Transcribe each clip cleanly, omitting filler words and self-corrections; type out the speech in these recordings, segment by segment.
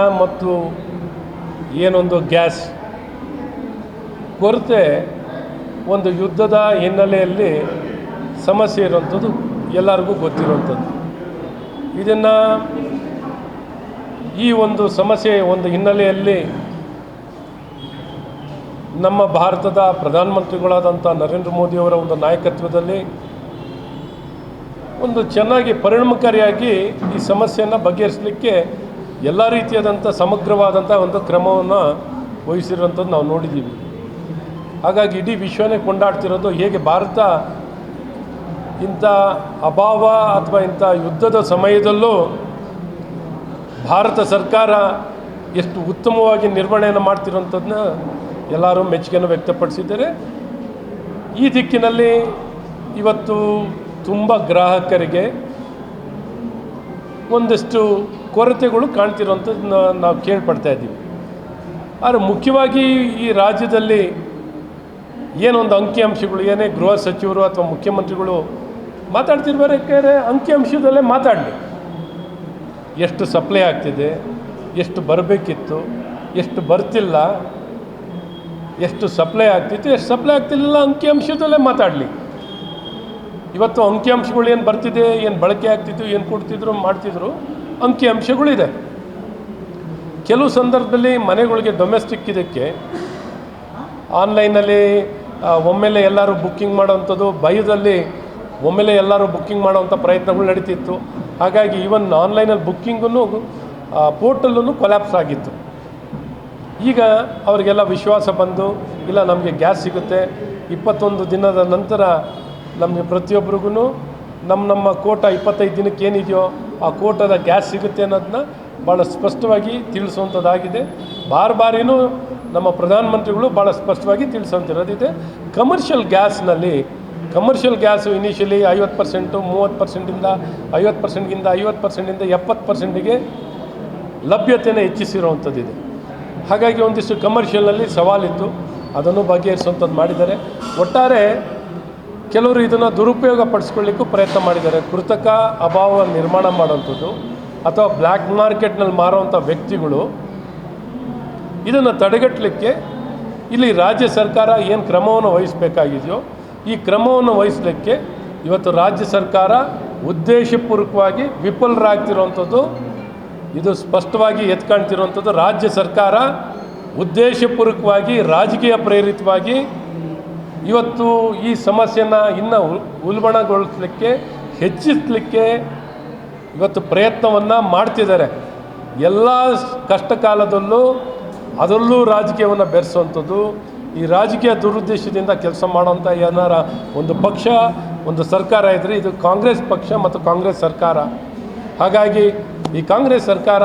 ಮತ್ತು ಏನೊಂದು ಗ್ಯಾಸ್ ಕೊರತೆ ಒಂದು ಯುದ್ಧದ ಹಿನ್ನೆಲೆಯಲ್ಲಿ ಸಮಸ್ಯೆ ಇರುವಂಥದ್ದು ಎಲ್ಲರಿಗೂ ಗೊತ್ತಿರುವಂಥದ್ದು. ಇದನ್ನು ಈ ಒಂದು ಸಮಸ್ಯೆ ಒಂದು ಹಿನ್ನೆಲೆಯಲ್ಲಿ ನಮ್ಮ ಭಾರತದ ಪ್ರಧಾನಮಂತ್ರಿಗಳಾದಂಥ ನರೇಂದ್ರ ಮೋದಿಯವರ ಒಂದು ನಾಯಕತ್ವದಲ್ಲಿ ಒಂದು ಚೆನ್ನಾಗಿ ಪರಿಣಾಮಕಾರಿಯಾಗಿ ಈ ಸಮಸ್ಯೆಯನ್ನು ಬಗೆಹರಿಸಲಿಕ್ಕೆ ಎಲ್ಲ ರೀತಿಯಾದಂಥ ಸಮಗ್ರವಾದಂಥ ಒಂದು ಕ್ರಮವನ್ನು ವಹಿಸಿರುವಂಥದ್ದು ನಾವು ನೋಡಿದ್ದೀವಿ. ಹಾಗಾಗಿ ಇಡೀ ವಿಶ್ವನೇ ಕೊಂಡಾಡ್ತಿರೋದು ಹೇಗೆ ಭಾರತ ಇಂಥ ಅಭಾವ ಅಥವಾ ಇಂಥ ಯುದ್ಧದ ಸಮಯದಲ್ಲೂ ಭಾರತ ಸರ್ಕಾರ ಎಷ್ಟು ಉತ್ತಮವಾಗಿ ನಿರ್ವಹಣೆಯನ್ನು ಮಾಡ್ತಿರೋಂಥದ್ದನ್ನ ಎಲ್ಲರೂ ಮೆಚ್ಚುಗೆಯನ್ನು ವ್ಯಕ್ತಪಡಿಸಿದ್ದಾರೆ. ಈ ದಿಕ್ಕಿನಲ್ಲಿ ಇವತ್ತು ತುಂಬ ಗ್ರಾಹಕರಿಗೆ ಒಂದಷ್ಟು ಕೊರತೆಗಳು ಕಾಣ್ತಿರೋಂಥದ್ದನ್ನ ನಾವು ಕೇಳ್ಪಡ್ತಾ ಇದ್ದೀವಿ. ಆದರೆ ಮುಖ್ಯವಾಗಿ ಈ ರಾಜ್ಯದಲ್ಲಿ ಏನೊಂದು ಅಂಕಿಅಂಶಗಳು ಏನೇ ಗೃಹ ಸಚಿವರು ಅಥವಾ ಮುಖ್ಯಮಂತ್ರಿಗಳು ಮಾತಾಡ್ತಿರ್ಬೇಕಾದ್ರೆ ಅಂಕಿಅಂಶದಲ್ಲೇ ಮಾತಾಡಲಿ. ಎಷ್ಟು ಸಪ್ಲೈ ಆಗ್ತಿದೆ, ಎಷ್ಟು ಬರಬೇಕಿತ್ತು, ಎಷ್ಟು ಬರ್ತಿಲ್ಲ, ಎಷ್ಟು ಸಪ್ಲೈ ಆಗ್ತಿತ್ತು, ಎಷ್ಟು ಸಪ್ಲೈ ಆಗ್ತಿಲ್ಲ, ಅಂಕಿಅಂಶದಲ್ಲೇ ಮಾತಾಡಲಿ. ಇವತ್ತು ಅಂಕಿಅಂಶಗಳು ಏನು ಬರ್ತಿದೆ, ಏನು ಬಳಕೆ ಆಗ್ತಿತ್ತು, ಏನು ಕೊಡ್ತಿದ್ರು ಮಾಡ್ತಿದ್ರು, ಅಂಕಿಅಂಶಗಳಿದೆ. ಕೆಲವು ಸಂದರ್ಭದಲ್ಲಿ ಮನೆಗಳಿಗೆ ಡೊಮೆಸ್ಟಿಕ್ ಇದಕ್ಕೆ ಆನ್ಲೈನಲ್ಲಿ ಒಮ್ಮೆಲೆ ಎಲ್ಲರೂ ಬುಕ್ಕಿಂಗ್ ಮಾಡೋವಂಥದ್ದು, ಭಯದಲ್ಲಿ ಒಮ್ಮೆಲೆ ಎಲ್ಲರೂ ಬುಕ್ಕಿಂಗ್ ಮಾಡೋವಂಥ ಪ್ರಯತ್ನಗಳು ನಡೀತಿತ್ತು. ಹಾಗಾಗಿ ಈವನ್ ಆನ್ಲೈನಲ್ಲಿ ಬುಕ್ಕಿಂಗೂ ಪೋರ್ಟಲ್ಲೂ ಕೊಲ್ಯಾಪ್ಸ್ ಆಗಿತ್ತು. ಈಗ ಅವರಿಗೆಲ್ಲ ವಿಶ್ವಾಸ ಬಂದು ಇಲ್ಲ ನಮಗೆ ಗ್ಯಾಸ್ ಸಿಗುತ್ತೆ, 21 ದಿನದ ನಂತರ ನಮಗೆ ಪ್ರತಿಯೊಬ್ಬರಿಗೂ ನಮ್ಮ ಕೋಟ 25 ದಿನಕ್ಕೆ ಏನಿದೆಯೋ ಆ ಕೋಟದ ಗ್ಯಾಸ್ ಸಿಗುತ್ತೆ ಅನ್ನೋದನ್ನ ಭಾಳ ಸ್ಪಷ್ಟವಾಗಿ ತಿಳಿಸುವಂಥದ್ದಾಗಿದೆ. ಬಾರಿನೂ ನಮ್ಮ ಪ್ರಧಾನಮಂತ್ರಿಗಳು ಭಾಳ ಸ್ಪಷ್ಟವಾಗಿ ತಿಳಿಸುವಂತಿರೋದಿದೆ. ಕಮರ್ಷಿಯಲ್ ಗ್ಯಾಸು ಇನಿಷಿಯಲಿ 50%, 30%, 50%ಗಿಂತ 50%, 70%ಗೆ ಲಭ್ಯತೆಯನ್ನು ಹೆಚ್ಚಿಸಿರುವಂಥದ್ದಿದೆ. ಹಾಗಾಗಿ ಒಂದಿಷ್ಟು ಕಮರ್ಷಿಯಲ್ನಲ್ಲಿ ಸವಾಲಿತ್ತು, ಅದನ್ನು ಬಗೆಹರಿಸುವಂಥದ್ದು ಮಾಡಿದ್ದಾರೆ. ಒಟ್ಟಾರೆ ಕೆಲವರು ಇದನ್ನು ದುರುಪಯೋಗ ಪಡಿಸ್ಕೊಳ್ಳಿಕ್ಕೂ ಪ್ರಯತ್ನ ಮಾಡಿದ್ದಾರೆ. ಕೃತಕ ಅಭಾವ ನಿರ್ಮಾಣ ಮಾಡುವಂಥದ್ದು ಅಥವಾ ಬ್ಲ್ಯಾಕ್ ಮಾರ್ಕೆಟ್ನಲ್ಲಿ ಮಾರುವಂಥ ವ್ಯಕ್ತಿಗಳು ಇದನ್ನು ತಡೆಗಟ್ಟಲಿಕ್ಕೆ ಇಲ್ಲಿ ರಾಜ್ಯ ಸರ್ಕಾರ ಏನು ಕ್ರಮವನ್ನು ವಹಿಸಬೇಕಾಗಿದೆಯೋ ಈ ಕ್ರಮವನ್ನು ವಹಿಸಲಿಕ್ಕೆ ಇವತ್ತು ರಾಜ್ಯ ಸರ್ಕಾರ ಉದ್ದೇಶಪೂರ್ವಕವಾಗಿ ವಿಫಲರಾಗ್ತಿರುವಂಥದ್ದು ಇದು ಸ್ಪಷ್ಟವಾಗಿ ಎತ್ಕಾಣ್ತಿರುವಂಥದ್ದು. ರಾಜ್ಯ ಸರ್ಕಾರ ಉದ್ದೇಶಪೂರ್ವಕವಾಗಿ ರಾಜಕೀಯ ಪ್ರೇರಿತವಾಗಿ ಇವತ್ತು ಈ ಸಮಸ್ಯೆಯನ್ನು ಇನ್ನೂ ಉಲ್ಬಣಗೊಳಿಸಲಿಕ್ಕೆ ಹೆಚ್ಚಿಸಲಿಕ್ಕೆ ಇವತ್ತು ಪ್ರಯತ್ನವನ್ನು ಮಾಡ್ತಿದ್ದಾರೆ. ಎಲ್ಲ ಕಷ್ಟ ಕಾಲದಲ್ಲೂ ಅದರಲ್ಲೂ ರಾಜಕೀಯವನ್ನು ಬೆರೆಸುವಂಥದ್ದು, ಈ ರಾಜಕೀಯ ದುರುದ್ದೇಶದಿಂದ ಕೆಲಸ ಮಾಡೋಂಥ ಏನಾರ ಒಂದು ಪಕ್ಷ ಒಂದು ಸರ್ಕಾರ ಇದ್ದರೆ ಇದು ಕಾಂಗ್ರೆಸ್ ಪಕ್ಷ ಮತ್ತು ಕಾಂಗ್ರೆಸ್ ಸರ್ಕಾರ. ಹಾಗಾಗಿ ಈ ಕಾಂಗ್ರೆಸ್ ಸರ್ಕಾರ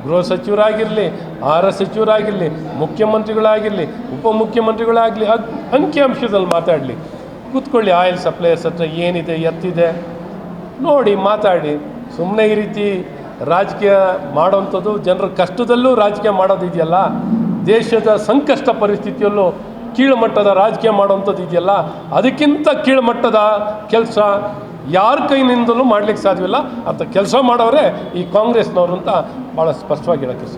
ಗೃಹ ಸಚಿವರಾಗಿರಲಿ, ಆಹಾರ ಸಚಿವರಾಗಿರಲಿ, ಮುಖ್ಯಮಂತ್ರಿಗಳಾಗಿರಲಿ, ಉಪಮುಖ್ಯಮಂತ್ರಿಗಳಾಗಲಿ ಅಂಕಿಅಂಶದಲ್ಲಿ ಮಾತಾಡಲಿ. ಕೂತ್ಕೊಳ್ಳಿ, ಆಯಿಲ್ ಸಪ್ಲೈಯರ್ಸ್ ಹತ್ರ ಏನಿದೆ ಎತ್ತಿದೆ ನೋಡಿ ಮಾತಾಡಿ. ಸುಮ್ಮನೆ ಈ ರೀತಿ ರಾಜಕೀಯ ಮಾಡೋವಂಥದ್ದು, ಜನರ ಕಷ್ಟದಲ್ಲೂ ರಾಜಕೀಯ ಮಾಡೋದಿದೆಯಲ್ಲ, ದೇಶದ ಸಂಕಷ್ಟ ಪರಿಸ್ಥಿತಿಯಲ್ಲೂ ಕೀಳುಮಟ್ಟದ ರಾಜಕೀಯ ಮಾಡೋವಂಥದ್ದು ಇದೆಯಲ್ಲ, ಅದಕ್ಕಿಂತ ಕೀಳುಮಟ್ಟದ ಕೆಲಸ ಯಾರ ಕೈನಿಂದಲೂ ಮಾಡಲಿಕ್ಕೆ ಸಾಧ್ಯವಿಲ್ಲ. ಅಂತ ಕೆಲಸ ಮಾಡೋರೆ ಈ ಕಾಂಗ್ರೆಸ್ನವರು ಅಂತ ಭಾಳ ಸ್ಪಷ್ಟವಾಗಿ ಹೇಳೋಕ್ಕೆ